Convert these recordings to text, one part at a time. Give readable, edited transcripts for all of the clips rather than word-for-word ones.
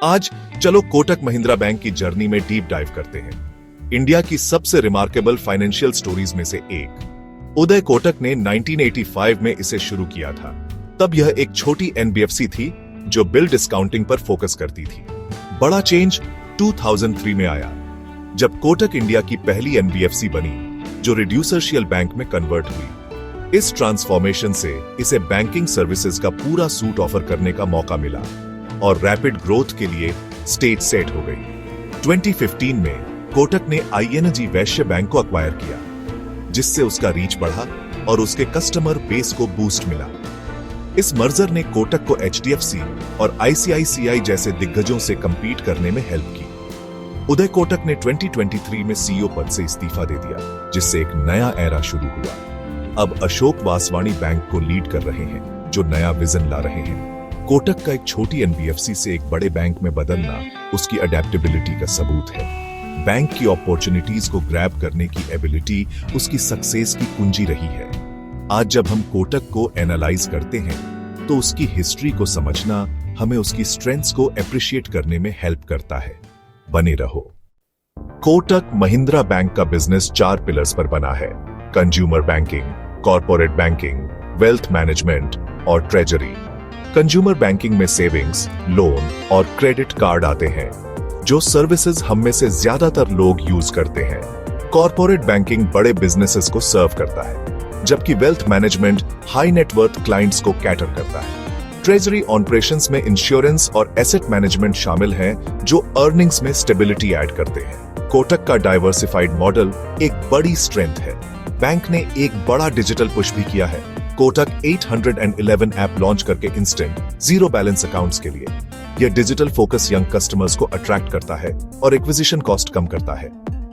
आज चलो कोटक महिंद्रा बैंक की जर्नी में डीप डाइव करते हैं। इंडिया की सबसे रिमार्केबल फाइनेंशियल स्टोरीज में से एक। उदय कोटक ने 1985 में इसे शुरू किया था। तब यह एक छोटी एनबीएफसी थी जो बिल डिस्काउंटिंग पर फोकस करती थी। बड़ा चेंज 2003 में आया जब कोटक इंडिया की पहली एनबीएफसी बनी जो रिड्यूसर्शियल बैंक में कन्वर्ट हुई। इस ट्रांसफॉर्मेशन से इसे बैंकिंग सर्विसेज का पूरा सूट ऑफर करने का मौका मिला और रैपिड ग्रोथ के लिए स्टेज सेट हो गई। 2015 में कोटक ने आईएनजी वैश्य बैंक को अक्वायर किया जिससे उसका रीच बढ़ा और उसके कस्टमर बेस को बूस्ट मिला। इस मर्जर ने कोटक को एचडीएफसी और आईसीआईसीआई जैसे दिग्गजों से कंपीट करने में हेल्प की। उदय कोटक ने 2023 में सीईओ पद से इस्तीफा दे दिया जिससे एक नया एरा शुरू हुआ। अब अशोक वासवानी बैंक को लीड कर रहे हैं जो नया विजन ला रहे हैं। कोटक का एक छोटी एनबीएफसी से एक बड़े बैंक में बदलना उसकी अडेप्टेबिलिटी का सबूत है। बैंक की अपॉर्चुनिटीज को ग्रैब करने की एबिलिटी उसकी सक्सेस की कुंजी रही है। आज जब हम कोटक को एनालाइज करते हैं तो उसकी हिस्ट्री को समझना हमें उसकी स्ट्रेंथ्स को एप्रिशिएट करने में हेल्प करता है। बने रहो। कोटक महिंद्रा बैंक का बिजनेस 4 पिलर्स पर बना है: consumer banking, corporate banking, wealth management और ट्रेजरी। कंज्यूमर बैंकिंग में सेविंग्स, लोन और क्रेडिट कार्ड आते हैं जो सर्विसेज हम में से ज्यादातर लोग यूज करते हैं। कॉर्पोरेट बैंकिंग बड़े बिजनेसेस को सर्व करता है जबकि wealth management high net worth clients को कैटर करता है। ट्रेजरी ऑपरेशंस में इंश्योरेंस और एसेट मैनेजमेंट शामिल हैं जो अर्निंग्स में स्टेबिलिटी ऐड करते हैं। कोटक का डाइवर्सिफाइड मॉडल एक बड़ी स्ट्रेंथ है। बैंक ने एक बड़ा डिजिटल पुश भी किया है। कोटक 811 ऐप लॉन्च करके इंस्टेंट जीरो बैलेंस अकाउंट्स के लिए। यह डिजिटल फोकस यंग कस्टमर्स को अट्रैक्ट करता है और एक्विजिशन कॉस्ट कम करता है।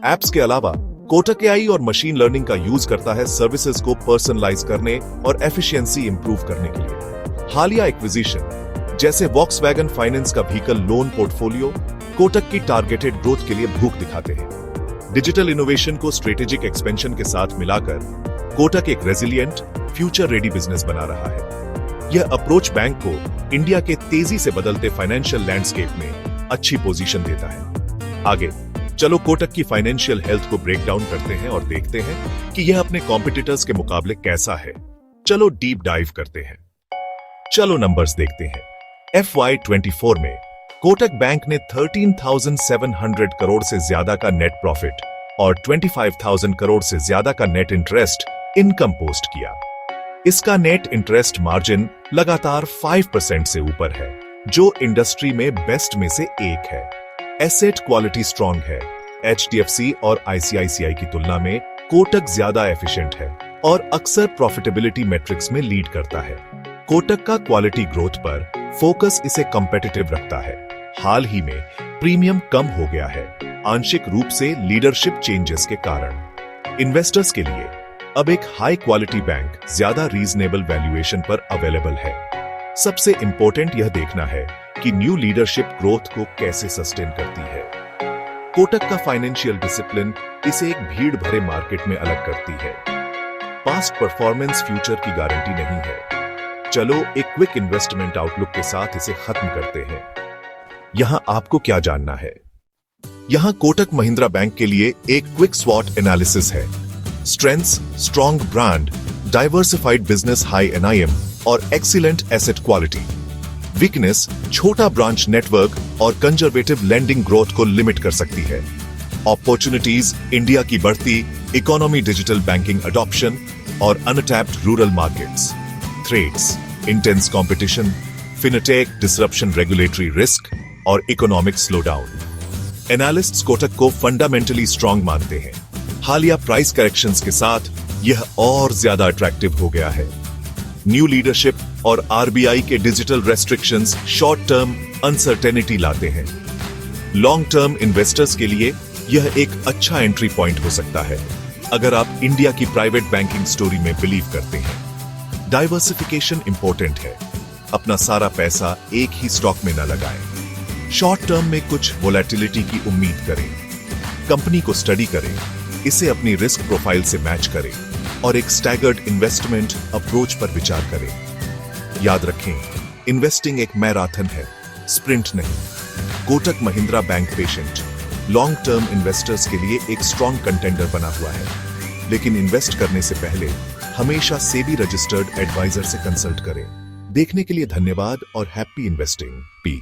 एप्स के अलावा कोटक एआई और मशीन लर्निंग का यूज करता है सर्विसेज को पर्सनलाइज करने और एफिशिएंसी इंप्रूव करने के लिए। हालिया एक्विजिशन जैसे वॉक्सवैगन फाइनेंस का व्हीकल लोन पोर्टफोलियो कोटक की टारगेटेड ग्रोथ के लिए भूख दिखाते हैं। डिजिटल इनोवेशन को स्ट्रेटेजिक एक्सपेंशन के साथ मिलाकर कोटक एक रेजिलिएंट फ्यूचर रेडी बिजनेस बना रहा है। यह अप्रोच बैंक को इंडिया के तेजी से बदलते फाइनेंशियल लैंडस्केप में अच्छी पोजीशन देता है। आगे चलो कोटक की फाइनेंशियल हेल्थ को ब्रेक डाउन करते हैं और देखते हैं कि यह अपने कॉम्पिटिटर्स के मुकाबले कैसा है। चलो डीप डाइव करते हैं। चलो नंबर्स देखते हैं। FY24 में कोटक बैंक ने 13,700 करोड़ से ज्यादा का नेट प्रॉफिट और 25,000 करोड़ से ज्यादा का नेट इंटरेस्ट इनकम पोस्ट किया। इसका नेट इंटरेस्ट मार्जिन लगातार 5% से ऊपर है जो इंडस्ट्री में बेस्ट में से एक है। एसेट क्वालिटी स्ट्रांग है। एचडीएफसी और आईसीआईसीआई की तुलना में कोटक ज्यादा एफिशिएंट है और अक्सर प्रॉफिटेबिलिटी मैट्रिक्स में लीड करता है। कोटक का क्वालिटी ग्रोथ पर फोकस इसे कॉम्पिटिटिव रखता है। हाल ही में प्रीमियम कम हो गया है आंशिक रूप से लीडरशिप चेंजेस के कारण। इन्वेस्टर्स के लिए अब एक हाई क्वालिटी बैंक ज्यादा रीजनेबल वैल्यूएशन पर अवेलेबल है। सबसे इंपॉर्टेंट यह देखना है कि न्यू लीडरशिप ग्रोथ को कैसे सस्टेन करती है। कोटक का फाइनेंशियल डिसिप्लिन इसे एक भीड़ भरे मार्केट में अलग करती है। पास्ट परफॉर्मेंस फ्यूचर की गारंटी नहीं है। चलो एक क्विक इन्वेस्टमेंट आउटलुक के साथ इसे खत्म करते हैं। यहां आपको क्या जानना है? यहां कोटक महिंद्रा बैंक के लिए एक क्विक स्वॉट एनालिसिस है। Strengths, strong brand, diversified business, high NIM और एक्सीलेंट एसेट क्वालिटी। वीकनेस, छोटा ब्रांच नेटवर्क और कंजर्वेटिव लेंडिंग ग्रोथ को लिमिट कर सकती है। अपॉर्चुनिटीज, इंडिया की बढ़ती इकोनॉमी, डिजिटल बैंकिंग अडॉप्शन और untapped rural markets. Threats, intense competition, fintech disruption, regulatory risk और इकोनॉमिक स्लोडाउन। एनालिस्ट्स कोटक को फंडामेंटली स्ट्रांग मानते हैं। हालिया प्राइस करेक्शंस के साथ यह और ज्यादा अट्रैक्टिव हो गया है। न्यू लीडरशिप और आरबीआई के digital restrictions short term uncertainty लाते हैं। लॉन्ग टर्म इन्वेस्टर्स के लिए यह एक अच्छा एंट्री पॉइंट हो सकता है अगर आप इंडिया की प्राइवेट बैंकिंग स्टोरी में बिलीव करते हैं। डाइवर्सिफिकेशन इंपॉर्टेंट है। अपना सारा पैसा एक ही स्टॉक में न लगाएं। शॉर्ट टर्म में कुछ वोलेटिलिटी की उम्मीद करें। कंपनी को स्टडी करें, इसे अपनी रिस्क प्रोफाइल से मैच करें और एक स्टैगर्ड इन्वेस्टमेंट अप्रोच पर विचार करें। याद रखें, इन्वेस्टिंग एक मैराथन है, स्प्रिंट नहीं। Kotak Mahindra bank patient, long term investors के लिए एक स्ट्रॉन्ग कंटेंडर बना हुआ है, लेकिन इन्वेस्ट करने से पहले हमेशा सेबी रजिस्टर्ड एडवाइजर से कंसल्ट करें। देखने के लिए धन्यवाद और हैप्पी इन्वेस्टिंग। पी।